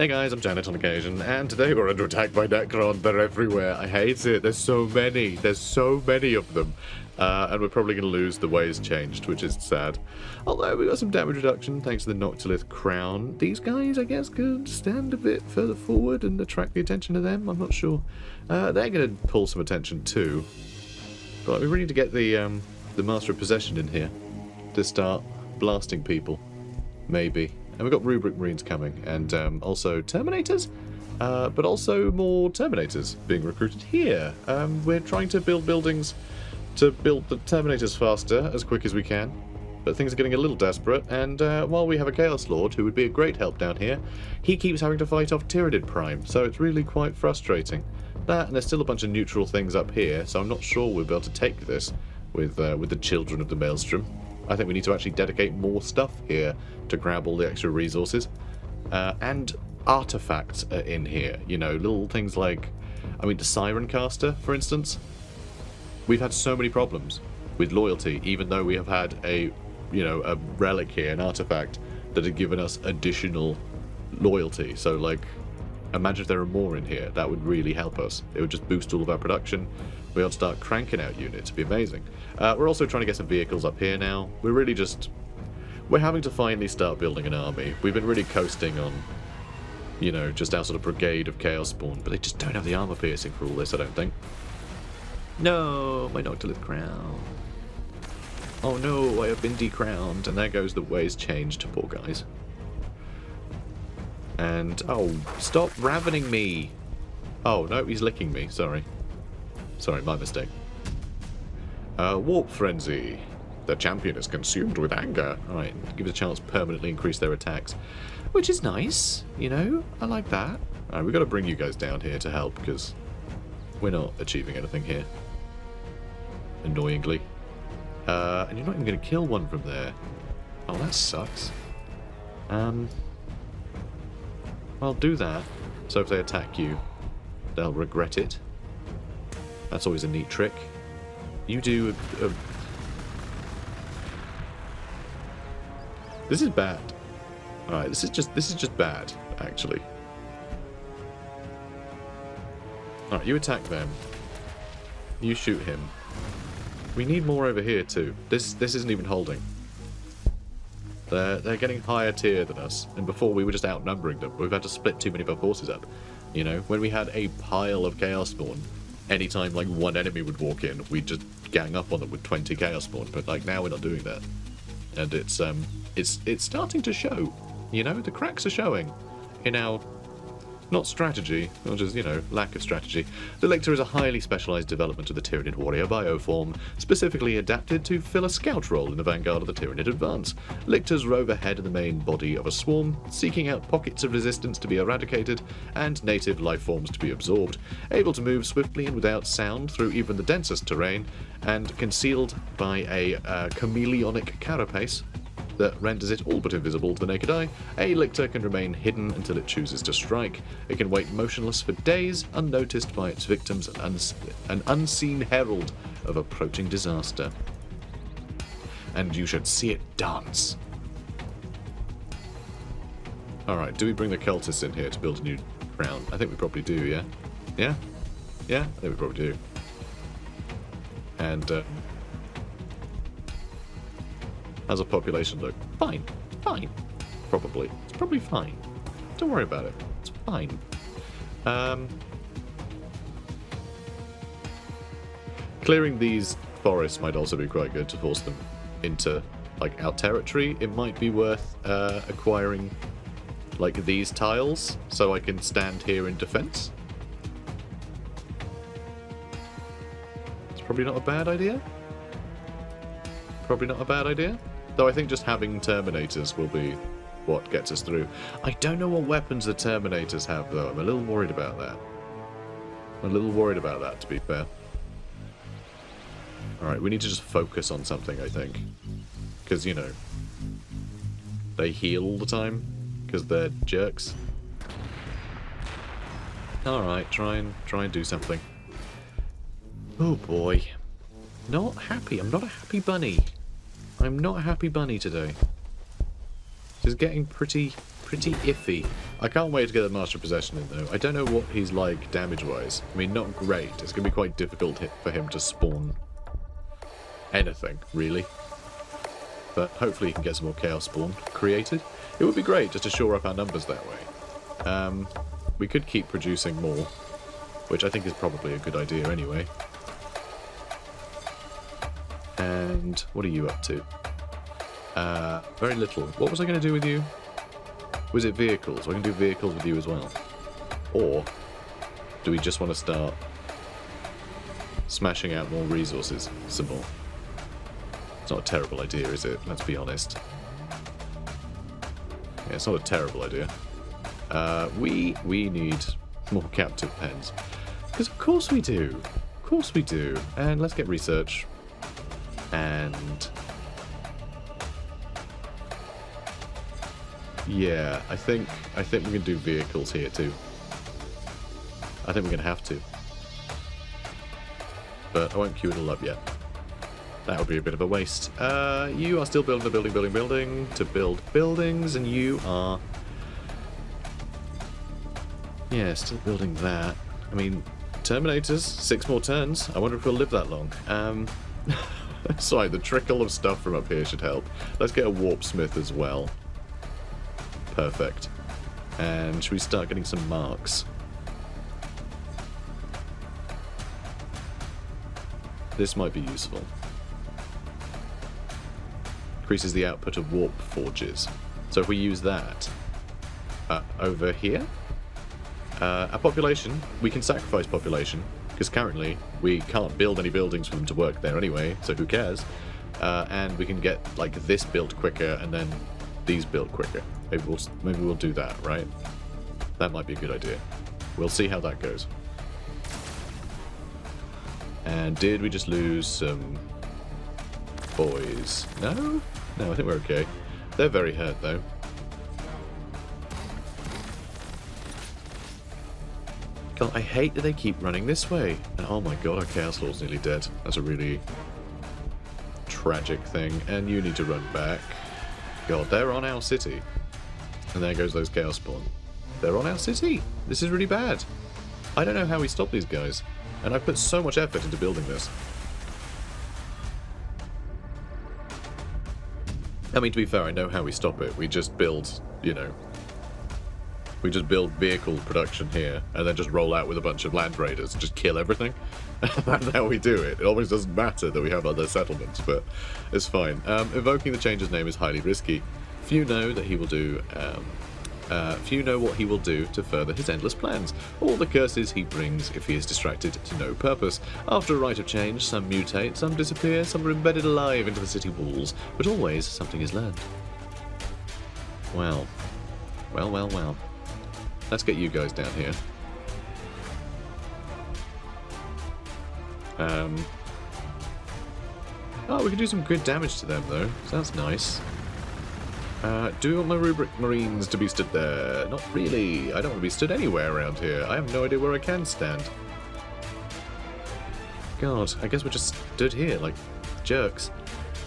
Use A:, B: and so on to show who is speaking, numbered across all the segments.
A: Hey guys, I'm Janet on occasion, and today we're under attack by Necron. They're everywhere. I hate it. There's so many. There's so many of them. And we're probably going to lose the ways changed, which is sad. Although we got some damage reduction thanks to the Noctilith Crown. These guys, I guess, could stand a bit further forward and attract the attention of them. I'm not sure. They're going to pull some attention too. But we really need to get the Master of Possession in here to start blasting people. Maybe. And we've got Rubric Marines coming, and also Terminators, but also more Terminators being recruited here. We're trying to build buildings to build the Terminators faster, as quick as we can, but things are getting a little desperate, and while we have a Chaos Lord, who would be a great help down here, he keeps having to fight off Tyranid Prime, so it's really quite frustrating. That, and there's still a bunch of neutral things up here, so I'm not sure we'll be able to take this with the Children of the Maelstrom. I think we need to actually dedicate more stuff here to grab all the extra resources. And artifacts are in here. You know, little things like, I mean, the Siren Caster, for instance. We've had so many problems with loyalty, even though we have had a relic here, an artifact, that had given us additional loyalty. So, like, imagine if there are more in here. That would really help us. It would just boost all of our production. We ought to start cranking out units. It'd be amazing. We're also trying to get some vehicles up here now. We're having to finally start building an army. We've been really coasting on, just our sort of brigade of Chaos Spawn, but they just don't have the armor piercing for all this, I don't think. No, my Noctilith Crown. Oh no, I have been decrowned, and there goes the ways changed, poor guys. And, oh, stop ravening me. Oh, no, he's licking me, sorry. Sorry, my mistake. Warp Frenzy. The champion is consumed with anger. Alright, give it a chance to permanently increase their attacks. Which is nice, I like that. Alright, we've got to bring you guys down here to help, because we're not achieving anything here. Annoyingly. And you're not even going to kill one from there. Oh, that sucks. Well, do that. So if they attack you, they'll regret it. That's always a neat trick. You do a... This is bad. Alright, this is just bad, actually. Alright, you attack them. You shoot him. We need more over here too. This isn't even holding. They're getting higher tier than us, and before we were just outnumbering them. We've had to split too many of our forces up. When we had a pile of Chaos Spawn, anytime like one enemy would walk in, we'd just gang up on them with 20 Chaos Spawn. But like now we're not doing that, and it's starting to show. The cracks are showing in our not strategy, or just lack of strategy. The Lictor is a highly specialised development of the Tyranid warrior bioform, specifically adapted to fill a scout role in the vanguard of the Tyranid advance. Lictors rove ahead in the main body of a swarm, seeking out pockets of resistance to be eradicated and native life forms to be absorbed, able to move swiftly and without sound through even the densest terrain, and concealed by a chameleonic carapace that renders it all but invisible to the naked eye. A Lictor can remain hidden until it chooses to strike. It can wait motionless for days, unnoticed by its victims, an unseen herald of approaching disaster. And you should see it dance. Alright, do we bring the cultists in here to build a new crown? I think we probably do, yeah? Yeah? Yeah? I think we probably do. And, how's our population look? Fine. Fine. Probably. It's probably fine. Don't worry about it. It's fine. Clearing these forests might also be quite good to force them into, like, our territory. It might be worth acquiring, like, these tiles so I can stand here in defense. It's probably not a bad idea. Probably not a bad idea. Though I think just having Terminators will be what gets us through. I don't know what weapons the Terminators have, though. I'm a little worried about that. To be fair. Alright, we need to just focus on something, I think. Because, they heal all the time. Because they're jerks. Alright, try and do something. Oh boy. Not happy. I'm not a happy bunny. I'm not a happy bunny today. It's getting pretty pretty iffy. I can't wait to get the Master of Possession in, though. I don't know what he's like damage-wise. I mean, not great. It's going to be quite difficult for him to spawn anything, really. But hopefully he can get some more Chaos Spawn created. It would be great just to shore up our numbers that way. We could keep producing more, which I think is probably a good idea anyway. And what are you up to? Very little. What was I going to do with you? Was it vehicles? I can do vehicles with you as well. Or do we just want to start smashing out more resources some more? It's not a terrible idea, is it? Let's be honest. Yeah, it's not a terrible idea. We need more captive pens. Because of course we do. Of course we do. And let's get research. And yeah, I think we can do vehicles here too. I think we're gonna have to. But I won't queue it all up yet. That would be a bit of a waste. You are still building a building to build buildings, and you are... yeah, still building that. I mean, Terminators, 6 more turns. I wonder if we'll live that long. Sorry, the trickle of stuff from up here should help. Let's get a warp smith as well. Perfect. And should we start getting some marks? This might be useful. Increases the output of warp forges. So if we use that over here, our population, we can sacrifice population, because currently we can't build any buildings for them to work there anyway, so who cares? And we can get like this built quicker and then these built quicker. Maybe we'll do that, right? That might be a good idea. We'll see how that goes. And did we just lose some boys? No? No, I think we're okay. They're very hurt though. God, I hate that they keep running this way. And oh my god, our Chaos Lord's nearly dead. That's a really tragic thing. And you need to run back. God, they're on our city. And there goes those Chaos Spawn. They're on our city. This is really bad. I don't know how we stop these guys. And I put so much effort into building this. I mean, to be fair, I know how we stop it. We just build, you know... we just build vehicle production here, and then just roll out with a bunch of land raiders and just kill everything. That's how we do it. It almost doesn't matter that we have other settlements, but it's fine. Evoking the changer's name is highly risky. Few know that he will do... few know what he will do to further his endless plans. All the curses he brings if he is distracted to no purpose. After a rite of change, some mutate, some disappear, some are embedded alive into the city walls, but always something is learned. Well. Well, well, well. Let's get you guys down here. Oh, we can do some good damage to them, though. So that's nice. Do we want my Rubric Marines to be stood there? Not really. I don't want to be stood anywhere around here. I have no idea where I can stand. God, I guess we're just stood here like jerks.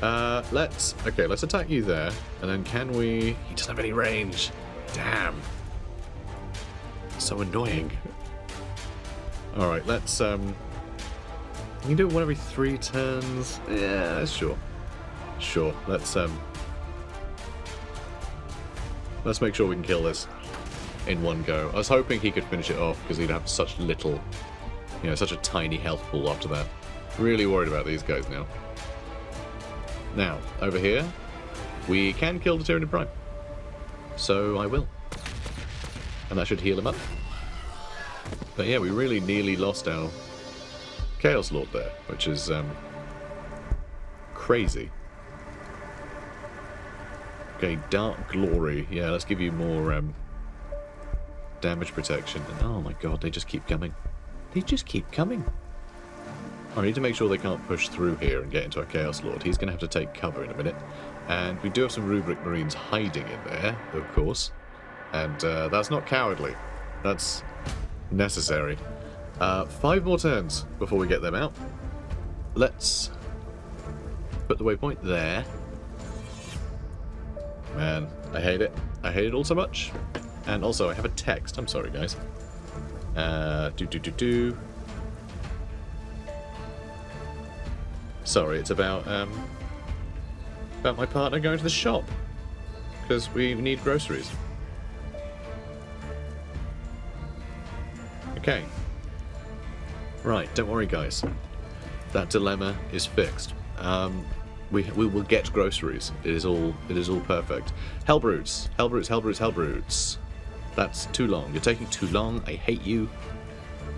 A: Let's attack you there. And then can we... he doesn't have any range. Damn. So annoying. Alright, let's you can do it one every 3 turns. Yeah, sure. Sure. Let's make sure we can kill this in one go. I was hoping he could finish it off because he'd have such little, you know, such a tiny health pool after that. Really worried about these guys now. Now, over here, we can kill the Tyranid Prime. So I will. And that should heal him up. But yeah, we really nearly lost our Chaos Lord there, which is crazy. Okay, Dark Glory. Yeah, let's give you more damage protection. And oh my god, they just keep coming. They just keep coming. I need to make sure they can't push through here and get into our Chaos Lord. He's going to have to take cover in a minute. And we do have some Rubric Marines hiding in there, of course. And that's not cowardly. That's necessary. 5 more turns before we get them out. Let's put the waypoint there. Man, I hate it. I hate it all so much. And also, I have a text. I'm sorry, guys. Sorry, it's about my partner going to the shop. Because we need groceries. Okay. Right, don't worry, guys. That dilemma is fixed. We will get groceries. It is all perfect. Hellbrutes. That's too long. You're taking too long. I hate you.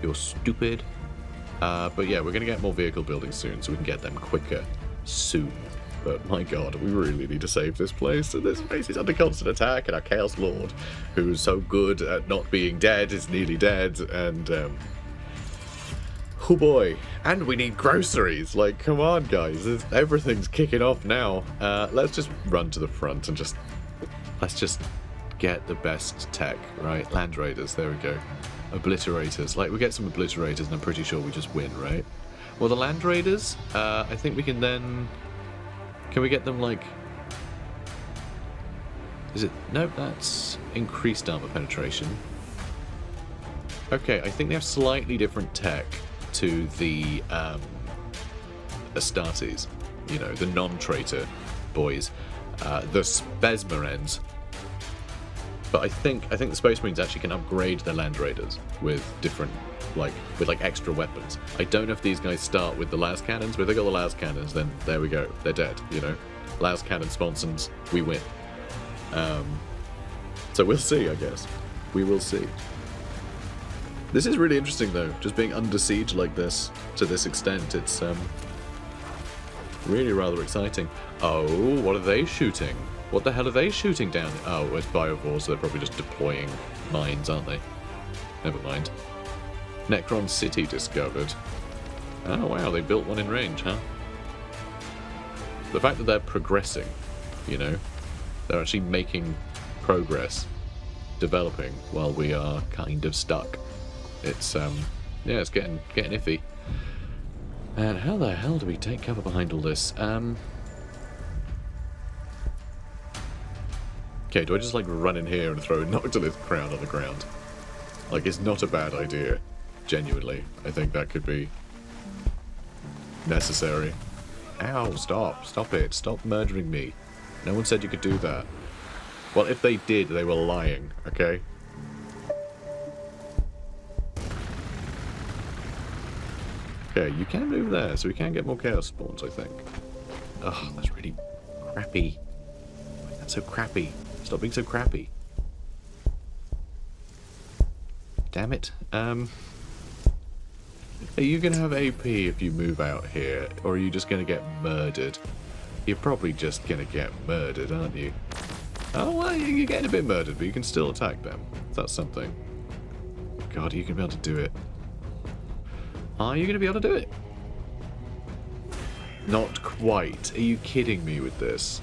A: You're stupid. But yeah, we're going to get more vehicle building soon, so we can get them quicker soon. But my god, we really need to save this place. And this place is under constant attack, and our Chaos Lord, who's so good at not being dead, is nearly dead, and oh boy. And we need groceries. Like, come on, guys. Everything's kicking off now. Let's just run to the front and let's just get the best tech, right? Land Raiders, there we go. Obliterators. Like, we get some Obliterators and I'm pretty sure we just win, right? Well, the Land Raiders, I think we can then... Can we get them, like... Is it... Nope, that's increased armor penetration. Okay, I think they have slightly different tech to the Astartes, you know, the non-traitor boys, the Spesmerens. But I think the Space Marines actually can upgrade their Land Raiders with different, like extra weapons. I don't know if these guys start with the las cannons, but if they got the las cannons, then there we go, they're dead. You know, las cannon sponsons, we win. So we'll see, I guess. We will see. This is really interesting, though, just being under siege like this, to this extent. It's really rather exciting. Oh, what are they shooting? What the hell are they shooting down? Oh, it's biovores, so they're probably just deploying mines, aren't they? Never mind. Necron City discovered. Oh, wow, they built one in range, huh? The fact that they're progressing, you know, they're actually making progress, developing, while we are kind of stuck. It's, yeah, it's getting iffy. And how the hell do we take cover behind all this? Okay, do I just, like, run in here and throw a Noctilith crown on the ground? Like, it's not a bad idea. Genuinely. I think that could be necessary. Ow, stop. Stop it. Stop murdering me. No one said you could do that. Well, if they did, they were lying, okay? Okay, you can move there, so we can get more chaos spawns, I think. Ugh, that's really crappy. That's so crappy. Stop being so crappy. Damn it. Are you going to have AP if you move out here, or are you just going to get murdered? You're probably just going to get murdered, aren't you? Oh, well, you're getting a bit murdered, but you can still attack them. That's something. God, are you going to be able to do it? Are you going to be able to do it? Not quite. Are you kidding me with this?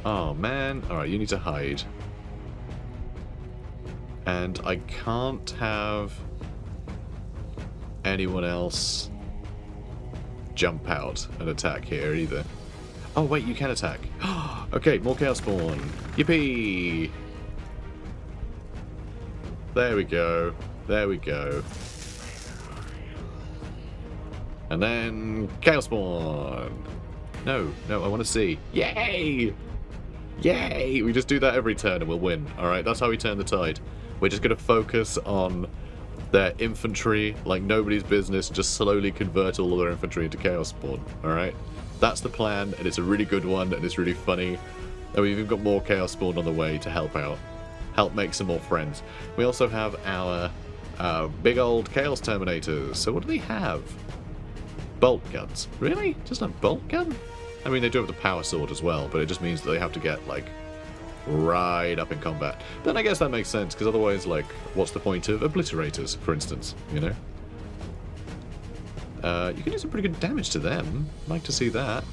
A: Oh, man. Alright, you need to hide. And I can't have anyone else jump out and attack here either. Oh, wait, you can attack. Okay, more Chaos Spawn. Yippee! There we go. There we go. And then Chaos Spawn. No, I want to see. Yay! Yay! We just do that every turn and we'll win. Alright, that's how we turn the tide. We're just going to focus on their infantry like nobody's business. Just slowly convert all of their infantry into Chaos Spawn. Alright? That's the plan, and it's a really good one, and it's really funny. And we've even got more Chaos Spawn on the way to help out. Help make some more friends. We also have our big old Chaos Terminators. So what do they have? Bolt guns. Really? Just a bolt gun? I mean, they do have the power sword as well, but it just means that they have to get, like, right up in combat. Then I guess that makes sense, because otherwise, like, what's the point of obliterators, for instance, you know? You can do some pretty good damage to them. I'd like to see that.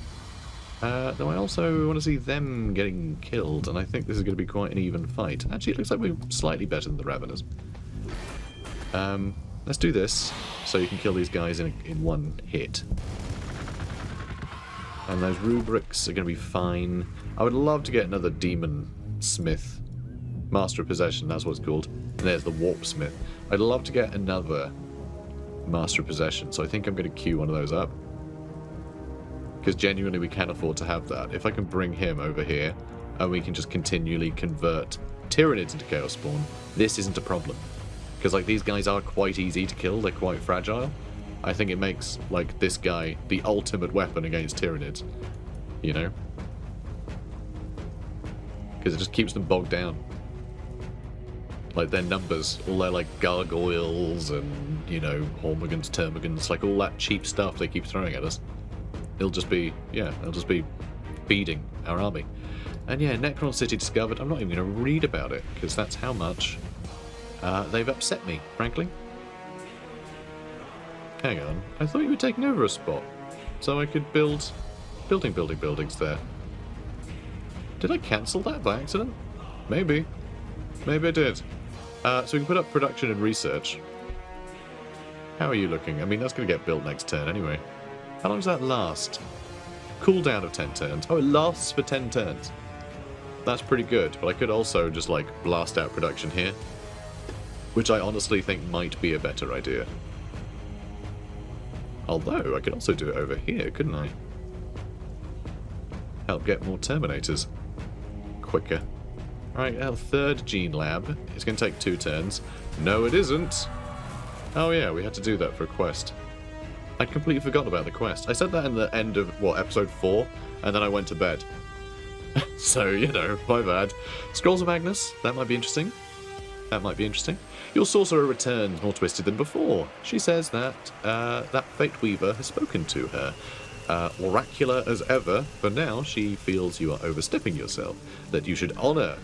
A: Though I also want to see them getting killed, and I think this is going to be quite an even fight. Actually, it looks like we're slightly better than the Raveners. Let's do this, so you can kill these guys in one hit. And those rubrics are going to be fine. I would love to get another demon smith Master of Possession, that's what it's called. And there's the Warp Smith. I'd love to get another Master of Possession, so I think I'm going to queue one of those up. Because genuinely we can afford to have that. If I can bring him over here, and we can just continually convert Tyranids into Chaos Spawn, this isn't a problem. Because like these guys are quite easy to kill, they're quite fragile. I think it makes like this guy the ultimate weapon against Tyranids. You know? Because it just keeps them bogged down. Like their numbers, all their like gargoyles and, you know, hormigons, termigons, like all that cheap stuff they keep throwing at us. It'll just be, yeah, they'll just be feeding our army. And yeah, Necron City discovered. I'm not even going to read about it, because that's how much they've upset me, frankly. Hang on, I thought you were taking over a spot, so I could build buildings there. Did I cancel that by accident? Maybe. Maybe I did. So we can put up production and research. How are you looking? I mean, that's going to get built next turn anyway. How long does that last? Cooldown of 10 turns. Oh, it lasts for 10 turns. That's pretty good, but I could also just, like, blast out production here. Which I honestly think might be a better idea. Although, I could also do it over here, couldn't I? Help get more Terminators. Quicker. Alright, our third gene lab. It's going to take 2 turns. No, it isn't. Oh yeah, we had to do that for a quest. I'd completely forgotten about the quest. I said that in the end of, what, episode 4? And then I went to bed. So, you know, my bad. Scrolls of Magnus, that might be interesting. That might be interesting. Your sorcerer returns more twisted than before. She says that that Fate Weaver has spoken to her. Oracular as ever, for now she feels you are overstepping yourself. That you should honour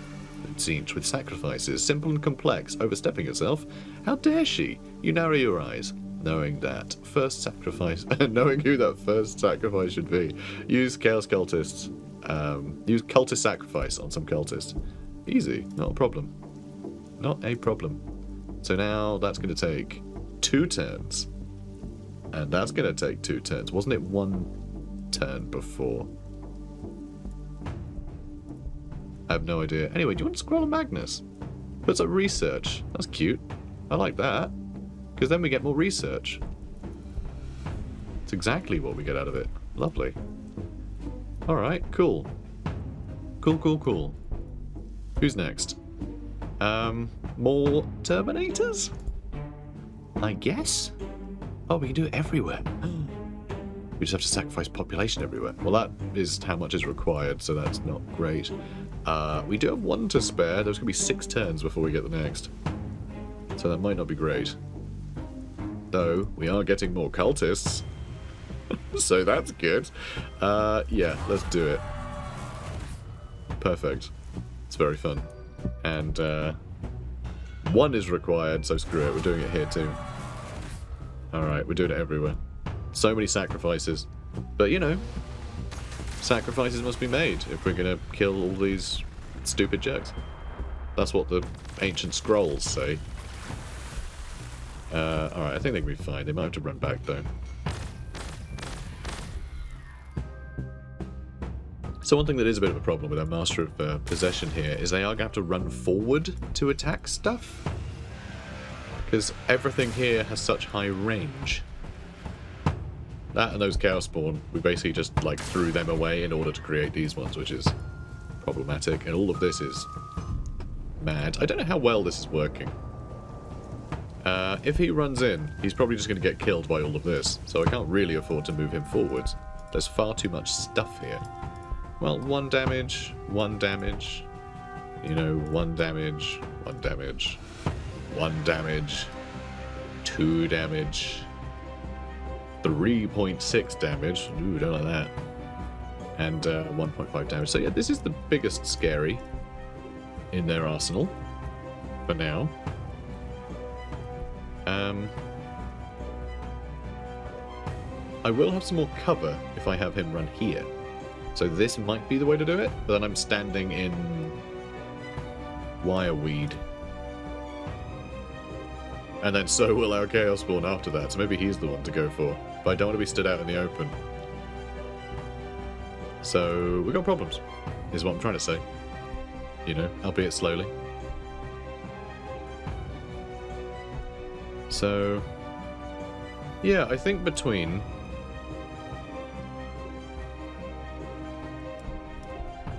A: scenes with sacrifices, simple and complex, overstepping yourself. How dare she? You narrow your eyes, knowing that first sacrifice, knowing who that first sacrifice should be. Use Chaos Cultists. Use Cultist Sacrifice on some cultists. Easy, not a problem. Not a problem. So now that's going to take 2 turns. And that's going to take 2 turns. Wasn't it 1 turn before? I have no idea. Anyway, do you want to scroll on Magnus? Puts up research. That's cute. I like that. Because then we get more research. It's exactly what we get out of it. Lovely. Alright, cool. Cool. Who's next? More Terminators? I guess? Oh, we can do it everywhere. We just have to sacrifice population everywhere. Well, that is how much is required, so that's not great. We do have 1 to spare. There's going to be 6 turns before we get the next. So that might not be great. Though, we are getting more cultists. So that's good. Yeah, let's do it. Perfect. It's very fun. And 1 is required, so screw it. We're doing it here too. Alright, we're doing it everywhere. So many sacrifices. But, you know, sacrifices must be made if we're going to kill all these stupid jerks. That's what the ancient scrolls say. Alright, I think they can be fine. They might have to run back, though. So one thing that is a bit of a problem with our Master of Possession here is they are going to have to run forward to attack stuff. Because everything here has such high range. That and those Chaos Spawn, we basically just like threw them away in order to create these ones, which is problematic. And all of this is mad. I don't know how well this is working. If he runs in, he's probably just going to get killed by all of this. So I can't really afford to move him forwards. There's far too much stuff here. Well, 1 damage, 1 damage, you know, 1 damage, 1 damage, 1 damage, 2 damage, 3.6 damage, ooh, don't like that, and 1.5 damage. So yeah, this is the biggest scary in their arsenal, for now. I will have some more cover if I have him run here. So this might be the way to do it, but then I'm standing in Wireweed. And then so will our Chaos Spawn after that, so maybe he's the one to go for. But I don't want to be stood out in the open. So, we've got problems, is what I'm trying to say. You know, albeit slowly. So, yeah, I think between...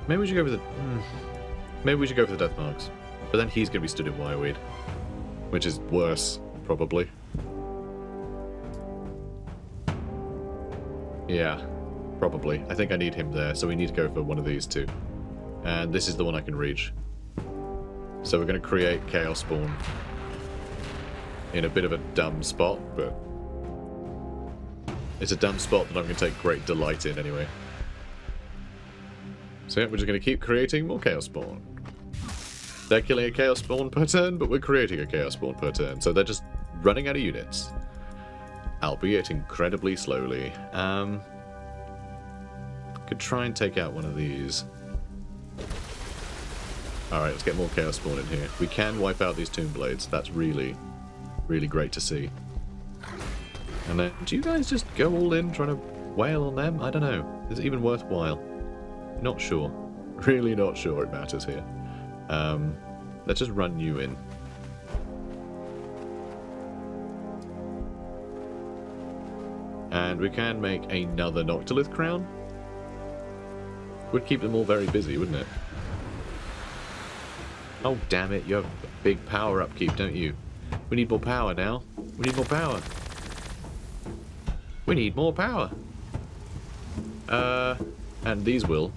A: Maybe we should go for the... Maybe we should go for the Death Marks. But then he's going to be stood in Wireweed. Which is worse, probably. Yeah, probably. I think I need him there, so we need to go for one of these two. And this is the one I can reach. So we're going to create Chaos Spawn. In a bit of a dumb spot, but... It's a dumb spot that I'm going to take great delight in anyway. So yeah, we're just going to keep creating more Chaos Spawn. They're killing a Chaos Spawn per turn, but we're creating a Chaos Spawn per turn. So they're just running out of units. Albeit incredibly slowly. Could try and take out one of these. Alright, let's get more Chaos Spawn in here. We can wipe out these Tomb Blades. That's really, really great to see. And then, do you guys just go all in trying to wail on them? I don't know. Is it even worthwhile? Not sure. Really not sure it matters here. Let's just run you in. And we can make another Noctilith Crown. Would keep them all very busy, wouldn't it? Oh, damn it. You have a big power upkeep, don't you? We need more power now. We need more power. We need more power. And these will.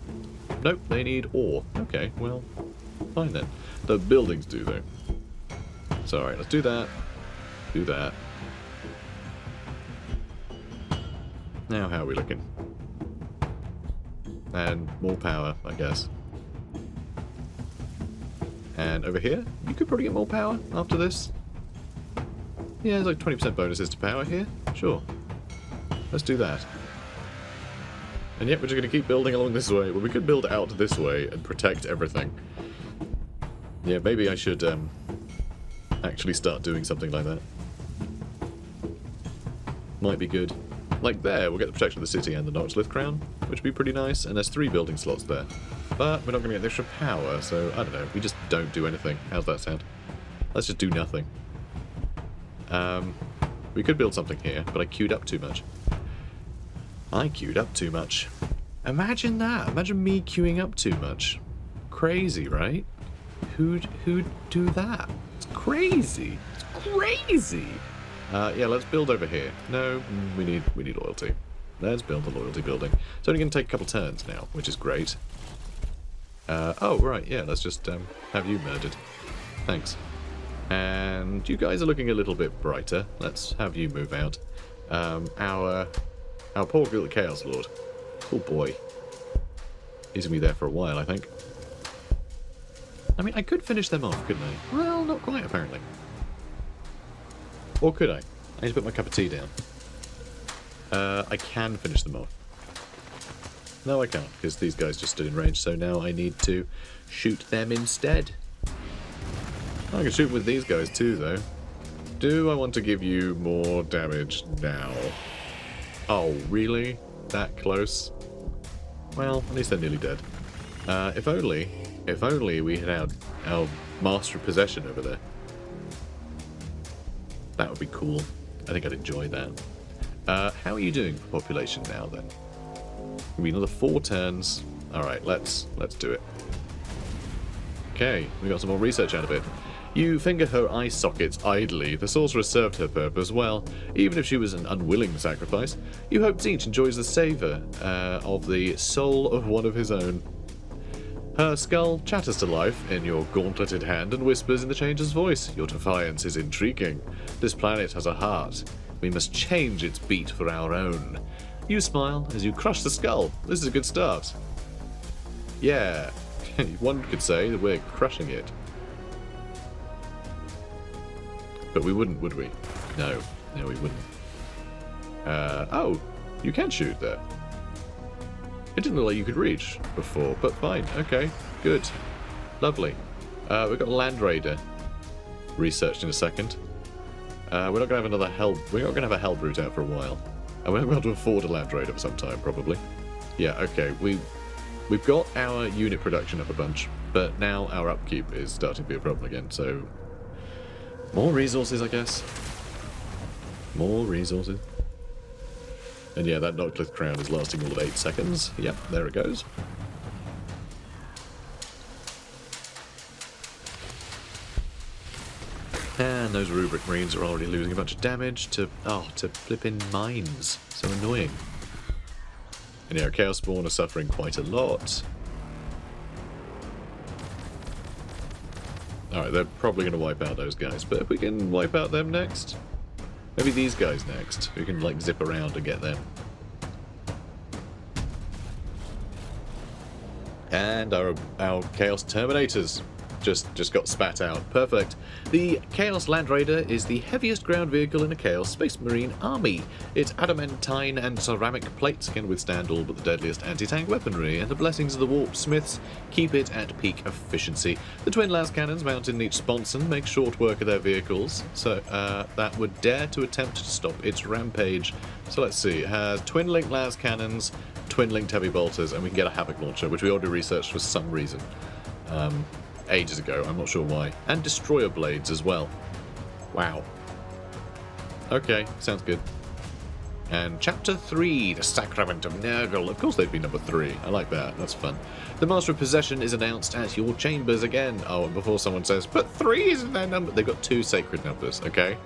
A: Nope, they need ore. Okay, well, fine then. The buildings do, though. So, alright, let's do that. Do that. Now, how are we looking? And more power, I guess. And over here, you could probably get more power after this. Yeah, there's like 20% bonuses to power here. Sure. Let's do that. And yet we're just going to keep building along this way. Well, we could build out this way and protect everything. Yeah, maybe I should actually start doing something like that. Might be good. Like there, we'll get the protection of the city and the Noctilith Crown, which would be pretty nice. And there's 3 building slots there. But we're not going to get the extra power, so I don't know. We just don't do anything. How's that sound? Let's just do nothing. We could build something here, but I queued up too much. I queued up too much. Imagine that. Imagine me queuing up too much. Crazy, right? Who'd do that? It's crazy. It's crazy. Yeah, let's build over here. No, we need loyalty. Let's build a loyalty building. It's only going to take a couple turns now, which is great. Oh, right, yeah, let's just have you murdered. Thanks. And you guys are looking a little bit brighter. Let's have you move out. Our poor little Chaos Lord. Oh boy. He's going to be there for a while, I think. I mean, I could finish them off, couldn't I? Well, not quite, apparently. Or could I? I need to put my cup of tea down. I can finish them off. No, I can't, because these guys just stood in range, so now I need to shoot them instead. I can shoot with these guys too, though. Do I want to give you more damage now? Oh, really? That close? Well, at least they're nearly dead. If only we had our Master of Possession over there. That would be cool. I think I'd enjoy that. How are you doing for population now, then? It'll be another 4 turns. Alright, let's do it. Okay, we got some more research out of it. You finger her eye sockets idly. The sorceress served her purpose well, even if she was an unwilling sacrifice. You hope Tzeentch enjoys the savour of the soul of one of his own. Her skull chatters to life in your gauntleted hand and whispers in the changer's voice. Your defiance is intriguing. This planet has a heart. We must change its beat for our own. You smile as you crush the skull. This is a good start. Yeah, one could say that we're crushing it. But we wouldn't, would we? No, we wouldn't. Oh, you can shoot there. It didn't look like you could reach before, but fine. Okay, good. Lovely. We've got a Land Raider researched in a second. We're not going to have another we're not going to have a Hell Brute out for a while. And we're not going to afford a Land Raider for some time, probably. Yeah, okay. We've got our unit production up a bunch, but now our upkeep is starting to be a problem again, so more resources, I guess. More resources. And yeah, that Noctlith crown is lasting all of 8 seconds. Yep, there it goes. And those Rubric Marines are already losing a bunch of damage to flipping mines. So annoying. And yeah, Chaos Spawn are suffering quite a lot. Alright, they're probably going to wipe out those guys, but if we can wipe out them next, maybe these guys next, we can like zip around and get them. And our Chaos Terminators just got spat out. Perfect. The Chaos Land Raider is the heaviest ground vehicle in a Chaos Space Marine army. Its adamantine and ceramic plates can withstand all but the deadliest anti-tank weaponry, and the blessings of the warp smiths keep it at peak efficiency. The twin las cannons mounted in each sponson make short work of their vehicles, so that would dare to attempt to stop its rampage. So let's see, it has twin link las cannons, twin linked heavy bolters, and we can get a havoc launcher, which we already researched for some reason. Ages ago, I'm not sure why. And destroyer blades as well. Wow. Okay, sounds good. And Chapter 3, the Sacrament of Nurgle. Of course they'd be number 3. I like that, that's fun. The Master of Possession is announced at your chambers again. Oh, and before someone says, but 3 isn't their number. They've got 2 sacred numbers, okay?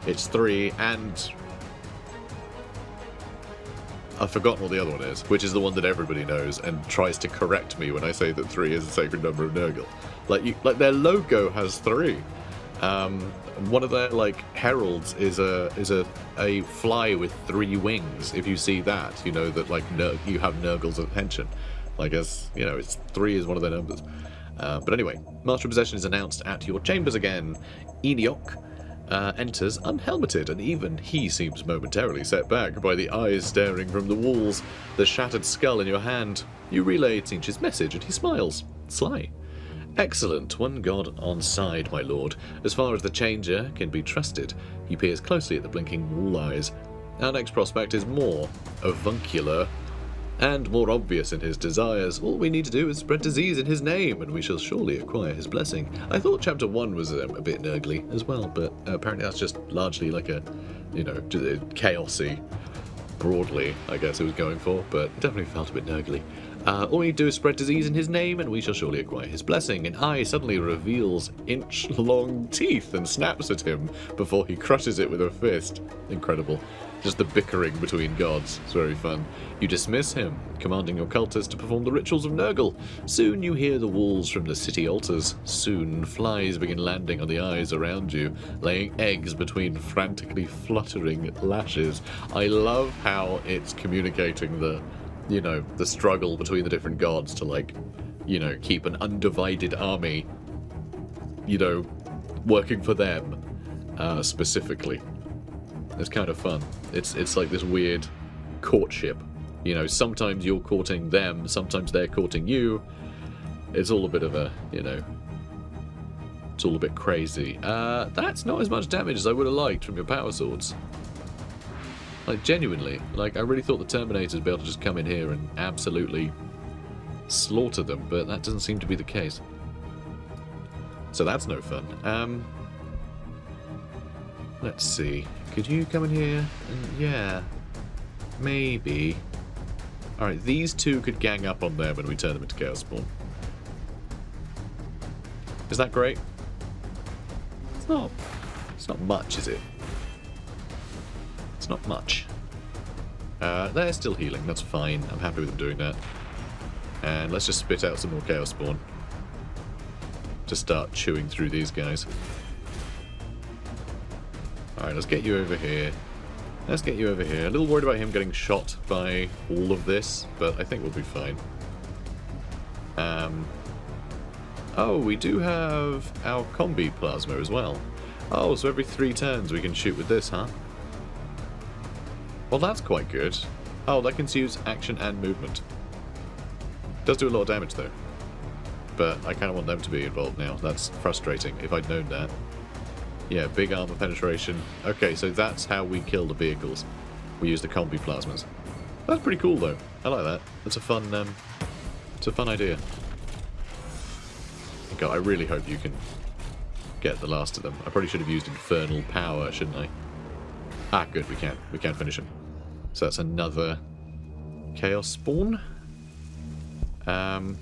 A: It's 3 and... I've forgotten what the other one is, which is the one that everybody knows and tries to correct me when I say that 3 is the sacred number of Nurgle. Like their logo has 3. One of their like heralds is a fly with 3 wings. If you see that, you know that like you have Nurgle's attention. Like as you know, it's 3 is one of their numbers. But anyway, Master of Possession is announced at your chambers again. Eniok enters unhelmeted, and even he seems momentarily set back by the eyes staring from the walls, the shattered skull in your hand. You relay Tzeentch's message, and he smiles. Sly. Excellent, one god on side, my lord. As far as the Changer can be trusted, he peers closely at the blinking wall eyes. Our next prospect is more avuncular and more obvious in his desires. All we need to do is spread disease in his name, and we shall surely acquire his blessing. I thought Chapter 1 was a bit nurgly as well, but apparently that's just largely like a, you know, chaosy, broadly, I guess it was going for, but definitely felt a bit nurgly. All we need to do is spread disease in his name, and we shall surely acquire his blessing. An eye suddenly reveals inch-long teeth and snaps at him before he crushes it with a fist. Incredible. Just the bickering between gods. It's very fun. You dismiss him, commanding your cultists to perform the rituals of Nurgle. Soon you hear the walls from the city altars. Soon flies begin landing on the eyes around you, laying eggs between frantically fluttering lashes. I love how it's communicating the, you know, the struggle between the different gods to, like, you know, keep an undivided army, you know, working for them, specifically. It's kind of fun. It's like this weird courtship. You know, sometimes you're courting them, sometimes they're courting you. It's all a bit of a, you know, it's all a bit crazy. That's not as much damage as I would have liked from your power swords. Like, genuinely. Like, I really thought the Terminators would be able to just come in here and absolutely slaughter them, but that doesn't seem to be the case. So that's no fun. Let's see. Could you come in here? Yeah. Maybe. Alright, these two could gang up on them when we turn them into Chaos Spawn. Is that great? It's not much, is it? It's not much. They're still healing, that's fine. I'm happy with them doing that. And let's just spit out some more Chaos Spawn to start chewing through these guys. Alright, let's get you over here. Let's get you over here. A little worried about him getting shot by all of this, but I think we'll be fine. Oh, we do have our combi plasma as well. Oh, so every 3 turns we can shoot with this, huh? Well, that's quite good. Oh, that can use action and movement. Does do a lot of damage, though. But I kind of want them to be involved now. That's frustrating, if I'd known that. Yeah, big armor penetration. Okay, so that's how we kill the vehicles. We use the combi plasmas. That's pretty cool, though. I like that. It's a fun idea. God, I really hope you can get the last of them. I probably should have used infernal power, shouldn't I? Ah, good, we can. We can finish him. So that's another chaos spawn. I'm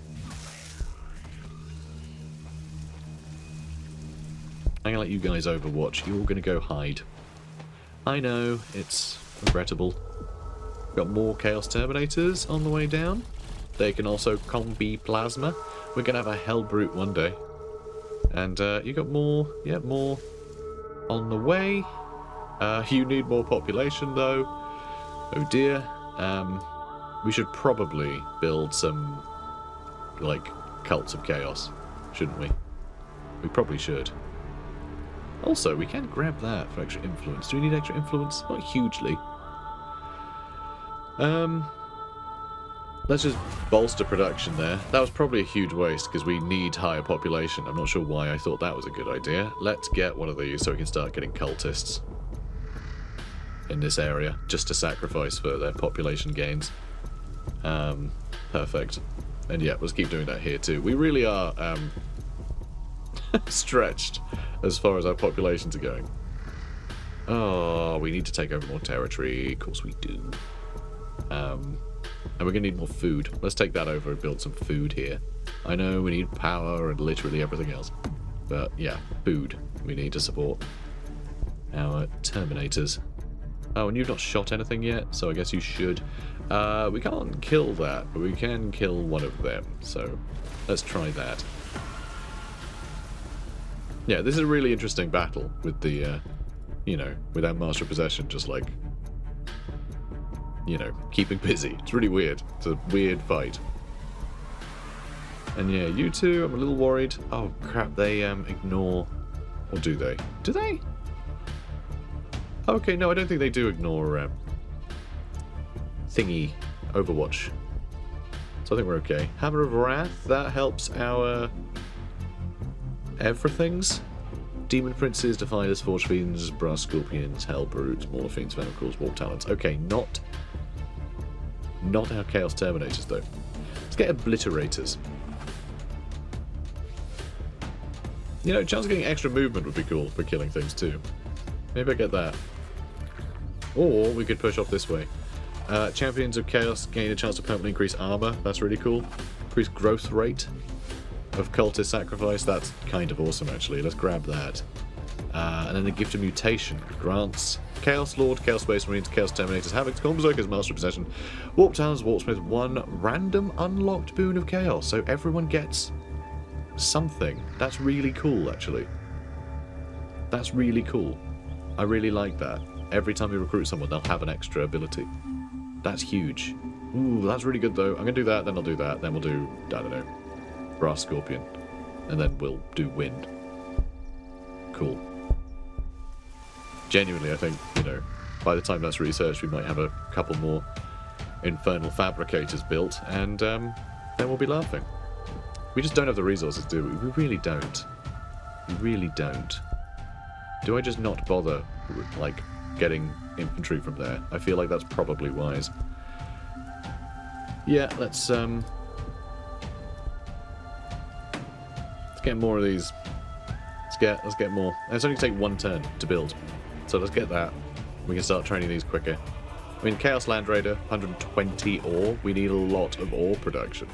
A: gonna let you guys overwatch. You're gonna go hide. I know, it's regrettable. Got more Chaos Terminators on the way down. They can also combi plasma. We're gonna have a Hell Brute one day. And you got more, yeah, more on the way. You need more population though. Oh dear. We should probably build some, like, cults of chaos, shouldn't we? We probably should. Also, we can grab that for extra influence. Do we need extra influence? Not hugely. Let's just bolster production there. That was probably a huge waste because we need higher population. I'm not sure why I thought that was a good idea. Let's get one of these so we can start getting cultists in this area, just to sacrifice for their population gains. Perfect. And yeah, let's keep doing that here too. We really are stretched as far as our populations are going. Oh, we need to take over more territory. Of course we do. And we're going to need more food. Let's take that over and build some food here. I know we need power and literally everything else. But yeah, food we need to support our Terminators. Oh, and you've not shot anything yet, so I guess you should. We can't kill that, but we can kill one of them. So let's try that. Yeah, this is a really interesting battle with the, you know, with our Master of Possession just like, you know, keeping busy. It's really weird. It's a weird fight. And yeah, you two, I'm a little worried. Oh crap, they ignore, or do they? Do they? Okay, no, I don't think they do ignore thingy Overwatch. So I think we're okay. Hammer of Wrath, that helps our everythings. Demon Princes, Defiers, Forge Fiends, Brass Scorpions, Hell Brutes, Mauler Fiends, Venom Claws, Warp Talents. Okay, not our Chaos Terminators though. Let's get Obliterators. You know, chance of getting extra movement would be cool for killing things too. Maybe I get that. Or we could push off this way. Champions of Chaos gain a chance to permanently increase armor. That's really cool. Increase growth rate of cultist sacrifice. That's kind of awesome, actually. Let's grab that. And then the Gift of Mutation grants Chaos Lord, Chaos Space Marines, Chaos Terminators, Havoc, Storm Berserkers, Master of Possession, Warp Talons, Warpsmith, one random unlocked boon of Chaos. So everyone gets something. That's really cool, actually. That's really cool. I really like that. Every time you recruit someone, they'll have an extra ability. That's huge. Ooh, that's really good, though. I'm going to do that, then I'll do that, then we'll do, I don't know, Brass Scorpion. And then we'll do Wind. Cool. Genuinely, I think, you know, by the time that's researched, we might have a couple more Infernal Fabricators built, and then we'll be laughing. We just don't have the resources, do we? We really don't. We really don't. Do I just not bother, like, getting infantry from there? I feel like that's probably wise. Yeah, let's get more of these. Let's get more. It's only take 1 turn to build, so let's get that. We can start training these quicker. I mean, Chaos Land Raider, 120 ore. We need a lot of ore production,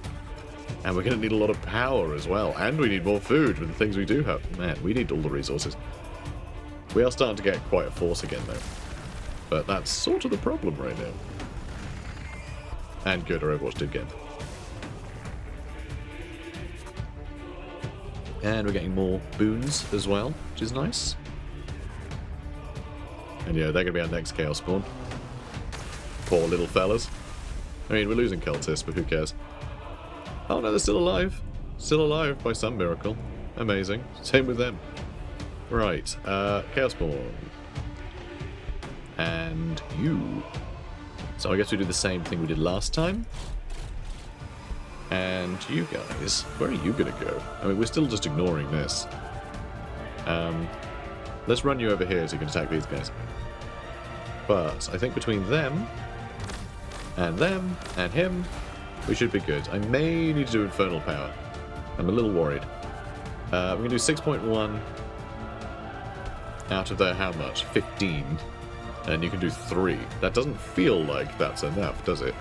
A: and we're going to need a lot of power as well. And we need more food for the things we do have. Man, we need all the resources. We are starting to get quite a force again, though. But that's sort of the problem right now. And good, our Overwatch did get. And we're getting more boons as well, which is nice. And yeah, they're going to be our next Chaos spawn. Poor little fellas. I mean, we're losing cultists, but who cares? Oh no, they're still alive. Still alive by some miracle. Amazing. Same with them. Right, Chaos Spawn. And you. So I guess we do the same thing we did last time. And you guys, where are you gonna go? I mean, we're still just ignoring this. Let's run you over here so you can attack these guys. But I think between them, and him, we should be good. I may need to do Infernal Power. I'm a little worried. We're gonna do 6.1 out of their how much? 15. And you can do 3. That doesn't feel like that's enough, does it?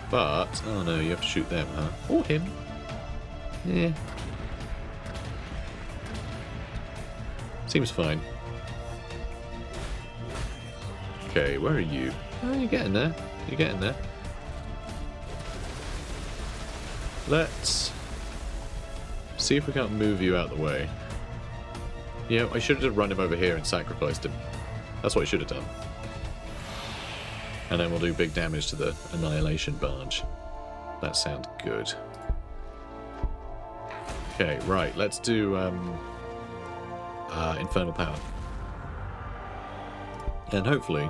A: But, oh no, you have to shoot them, huh? Or him. Yeah. Seems fine. Okay, where are you? Oh, you're getting there. You're getting there. Let's see if we can't move you out of the way. Yeah, I should have run him over here and sacrificed him. That's what I should have done. And then we'll do big damage to the Annihilation Barge. That sounds good. Okay, right, let's do Infernal Power. And hopefully...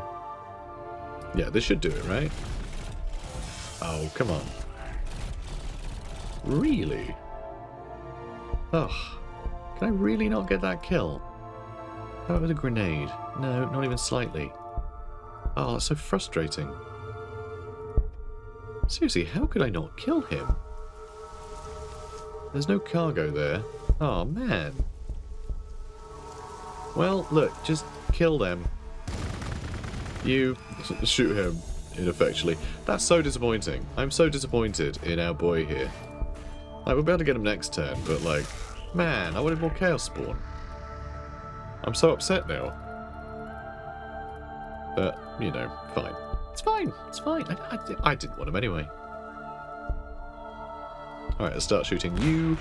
A: yeah, this should do it, right? Oh, come on. Really? Ugh. Can I really not get that kill? How about with a grenade? No, not even slightly. Oh, that's so frustrating. Seriously, how could I not kill him? There's no cargo there. Oh, man. Well, look, just kill them. You shoot him ineffectually. That's so disappointing. I'm so disappointed in our boy here. Like, we'll be able to get him next turn, but like, man, I wanted more Chaos Spawn. I'm so upset now. But, you know, fine. It's fine. It's fine. I didn't want him anyway. Alright, let's start shooting you.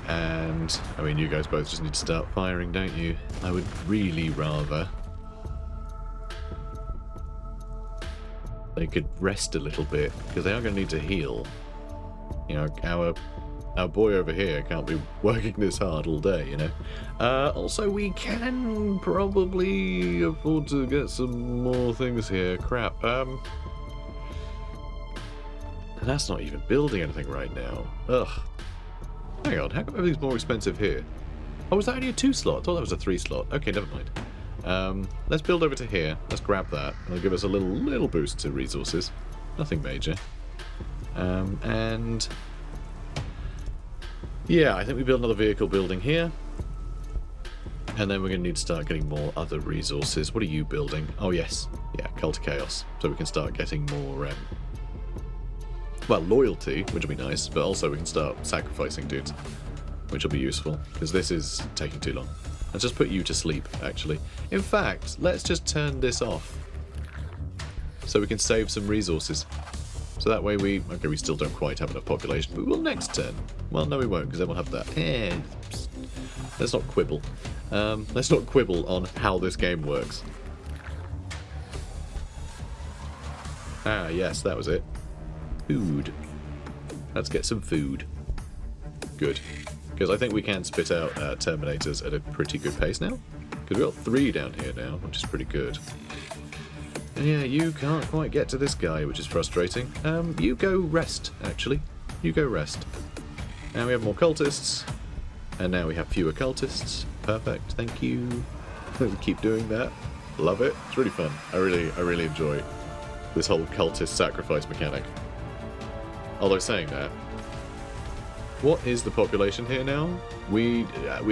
A: And, I mean, you guys both just need to start firing, don't you? I would really rather they could rest a little bit, because they are going to need to heal. You know, our boy over here can't be working this hard all day, you know. Also, we can probably afford to get some more things here. Crap. And that's not even building anything right now. Ugh. Hang on, how come everything's more expensive here? Oh, was that only a 2 slot? I thought that was a 3 slot. Okay, never mind. Let's build over to here. Let's grab that. It'll give us a little boost to resources. Nothing major. And yeah, I think we build another vehicle building here. And then we're going to need to start getting more other resources. What are you building? Oh, yes. Yeah, Cult of Chaos. So we can start getting more, well, loyalty, which will be nice, but also we can start sacrificing dudes, which will be useful, because this is taking too long. Let's just put you to sleep, actually. In fact, let's just turn this off, so we can save some resources. So that way we still don't quite have enough population, but we will next turn. Well, no we won't, because then we'll have that. Let's not quibble. Let's not quibble on how this game works. Ah, yes, that was it. Food. Let's get some food. Good. Because I think we can spit out Terminators at a pretty good pace now. Because we've got 3 down here now, which is pretty good. And yeah, you can't quite get to this guy, which is frustrating. You go rest, actually. You go rest. Now we have more cultists. And now we have fewer cultists. Perfect, thank you. Keep doing that. Love it. It's really fun. I really enjoy this whole cultist sacrifice mechanic. Although saying that, what is the population here now? We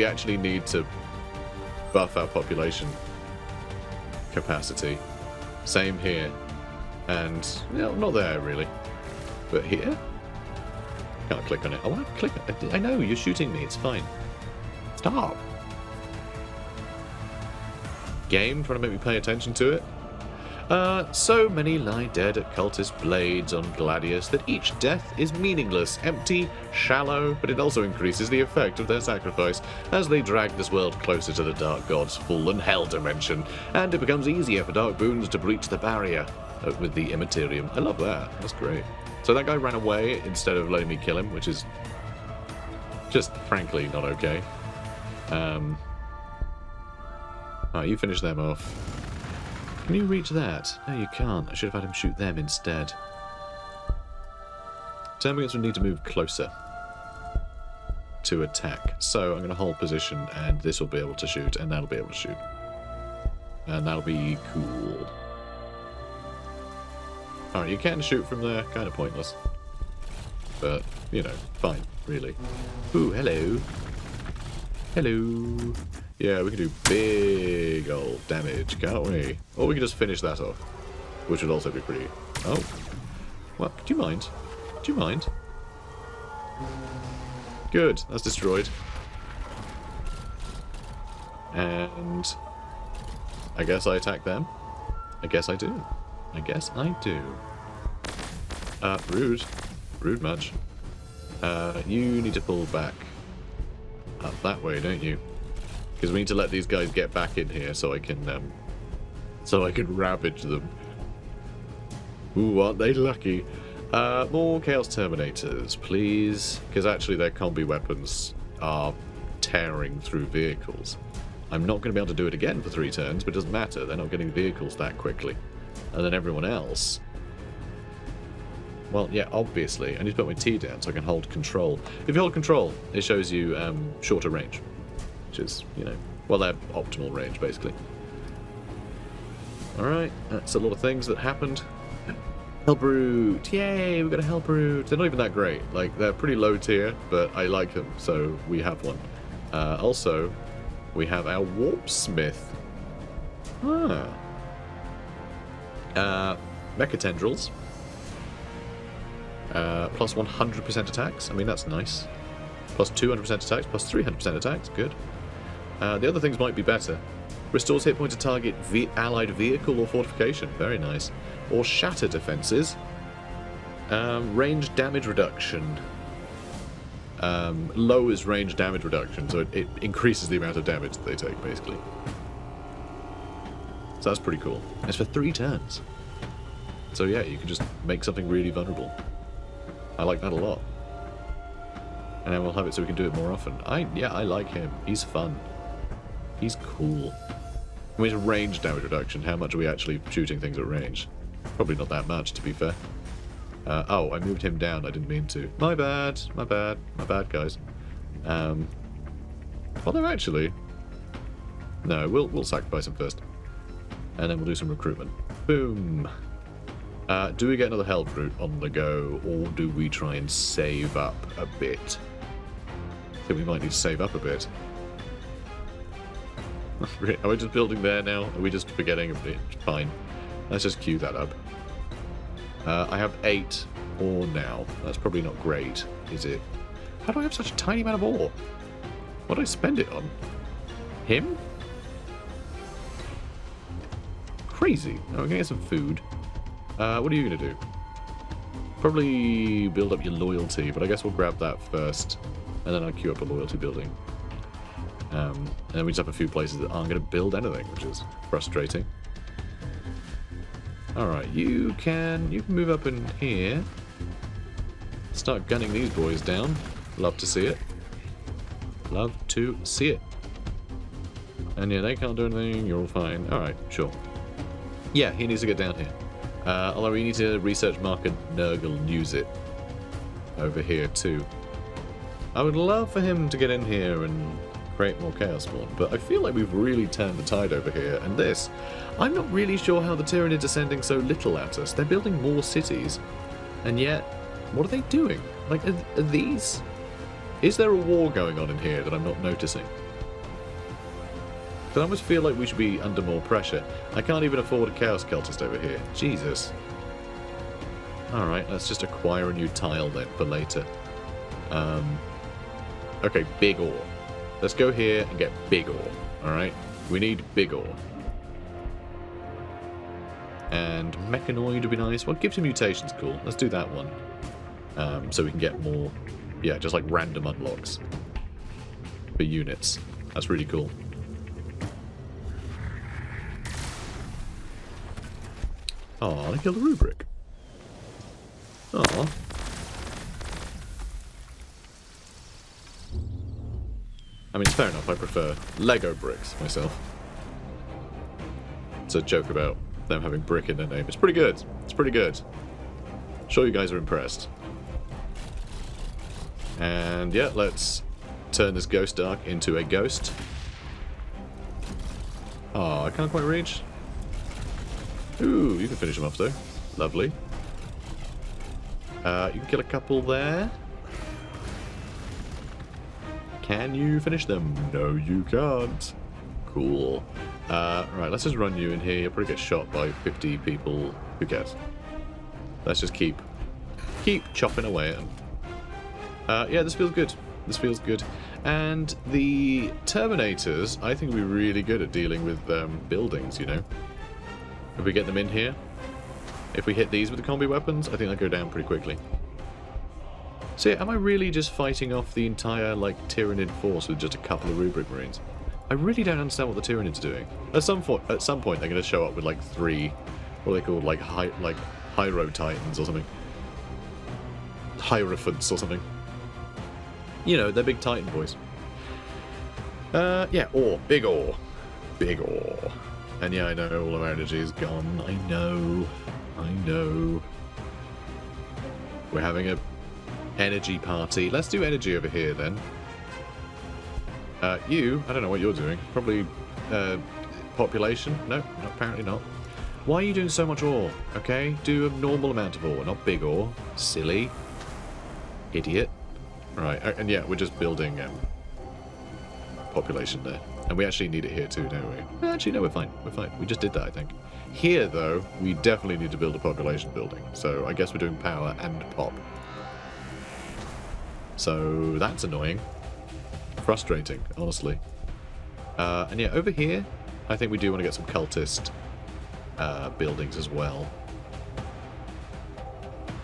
A: actually need to buff our population capacity. Same here, and no, not there really, but here. Can't click on it. I want to click it. I know you're shooting me. It's fine. Stop. Game trying to make me pay attention to it. So many lie dead at cultist blades on Gladius that each death is meaningless, empty, shallow, but it also increases the effect of their sacrifice as they drag this world closer to the Dark God's fallen hell dimension, and it becomes easier for Dark Boons to breach the barrier with the Immaterium. I love that. That's great. So that guy ran away instead of letting me kill him, which is just frankly not okay. Alright, you finish them off. Can you reach that? No, you can't. I should have had him shoot them instead. Termagants will need to move closer to attack. So I'm going to hold position, and this will be able to shoot, and that'll be able to shoot. And that'll be cool. Alright, you can shoot from there. Kind of pointless. But, you know, fine, really. Ooh, hello. Hello. Yeah, we can do big old damage, can't we? Or we can just finish that off, which would also be pretty... Oh. Well, do you mind? Do you mind? Good, that's destroyed. And... I guess I attack them. I guess I do. I guess I do. Rude. Rude much. You need to pull back up that way, don't you? Because we need to let these guys get back in here so I can ravage them. Ooh, aren't they lucky? More Chaos Terminators, please. Because actually their combi weapons are tearing through vehicles. I'm not going to be able to do it again for 3 turns, but it doesn't matter. They're not getting vehicles that quickly. And then everyone else... Well, yeah, obviously. I need to put my T down so I can hold control. If you hold control, it shows you shorter range. Which is, you know... Well, they're optimal range, basically. Alright, that's a lot of things that happened. Hellbrute! Yay, we've got a Hellbrute! They're not even that great. Like, they're pretty low tier, but I like them, so we have one. Also... We have our Warp Smith. Ah. Mecha Tendrils. Plus 100% attacks. I mean, that's nice. Plus 200% attacks, plus 300% attacks. Good. The other things might be better. Restores hit point to target allied vehicle or fortification. Very nice. Or shatter defenses. Range damage reduction. Lowers range damage reduction, so it increases the amount of damage that they take, basically. So that's pretty cool. It's for 3 turns. So yeah, you can just make something really vulnerable. I like that a lot. And then we'll have it so we can do it more often. Yeah, I like him. He's fun. He's cool. I mean, it's range damage reduction. How much are we actually shooting things at range? Probably not that much, to be fair. Oh, I moved him down. I didn't mean to. My bad. My bad. My bad, guys. Although, actually... No, we'll sacrifice him first. And then we'll do some recruitment. Boom. Do we get another Hellbrute on the go, or do we try and save up a bit? I think we might need to save up a bit. Are we just building there now? Are we just forgetting a bit? Fine. Let's just queue that up. I have 8 ore now. That's probably not great, is it? How do I have such a tiny amount of ore? What do I spend it on? Him? Crazy. Oh, we're going to get some food. What are you going to do? Probably build up your loyalty, but I guess we'll grab that first. And then I'll queue up a loyalty building. And then we just have a few places that aren't going to build anything, which is frustrating. Alright, you can move up in here. Start gunning these boys down. Love to see it. Love to see it. And yeah, they can't do anything. You're all fine. Alright, sure. Yeah, he needs to get down here. Although we need to research marker Nurgle and use it over here too. I would love for him to get in here and create more Chaos Spawn, but I feel like we've really turned the tide over here, and this... I'm not really sure how the Tyranids are sending so little at us. They're building more cities, and yet, what are they doing? Like, are these... Is there a war going on in here that I'm not noticing? But I almost feel like we should be under more pressure. I can't even afford a Chaos Cultist over here. Jesus. Alright, let's just acquire a new tile then for later. Okay, big ore. Let's go here and get big ore. Alright? We need big ore. And Mechanoid would be nice. Well, Gift of Mutation's cool. Let's do that one. So we can get more, yeah, just like random unlocks for units. That's really cool. Oh, I killed a rubric. Oh. I mean, it's fair enough. I prefer Lego bricks myself. It's a joke about them having brick in their name. It's pretty good. It's pretty good. Sure you guys are impressed. And yeah, let's turn this Ghost Ark into a ghost. Oh, I can't quite reach. Ooh, you can finish them off though. Lovely. You can kill a couple there. Can you finish them? No, you can't. Cool. Right, let's just run you in here. You'll probably get shot by 50 people. Who cares? Let's just keep chopping away at them. Yeah, this feels good. This feels good. And the Terminators, I think, will be really good at dealing with buildings, you know? If we get them in here, if we hit these with the combi weapons, I think they'll go down pretty quickly. So yeah, am I really just fighting off the entire, like, Tyranid force with just a couple of Rubric Marines? I really don't understand what the Tyranids are doing. At some point, they're going to show up with, like, 3, what are they called, like, Hyro Titans or something. Hierophants or something. You know, they're big Titan boys. Yeah, ore. Big ore. Big ore. And yeah, I know all of our energy is gone. I know. We're having a energy party. Let's do energy over here then. You, I don't know what you're doing. Probably population? No, apparently not. Why are you doing so much ore? Okay, do a normal amount of ore, not big ore. Silly. Idiot. Right, and yeah, we're just building population there. And we actually need it here too, don't we? Actually, no, we're fine. We're fine. We just did that, I think. Here, though, we definitely need to build a population building. So I guess we're doing power and pop. So that's annoying. Frustrating, honestly. And yeah, over here, I think we do want to get some cultist buildings as well.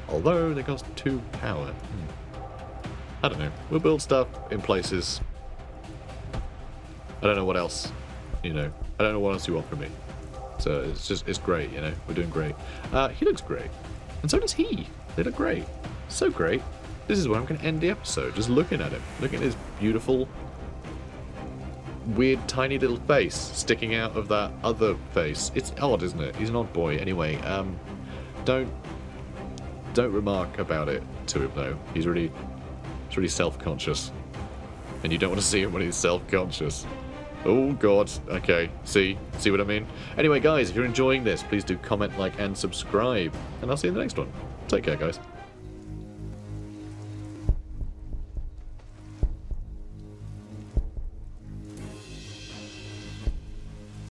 A: Although they cost 2 power. I don't know. We'll build stuff in places. I don't know what else, you know. I don't know what else you want from me. So it's great, you know. We're doing great. He looks great. And so does he. They look great. So great. This is where I'm going to end the episode. Just looking at him. Looking at his beautiful, weird, tiny little face sticking out of that other face. It's odd, isn't it? He's an odd boy. Anyway, don't remark about it to him, though. He's really self-conscious. And you don't want to see him when he's self-conscious. Oh, God. Okay. See what I mean? Anyway, guys, if you're enjoying this, please do comment, like, and subscribe. And I'll see you in the next one. Take care, guys.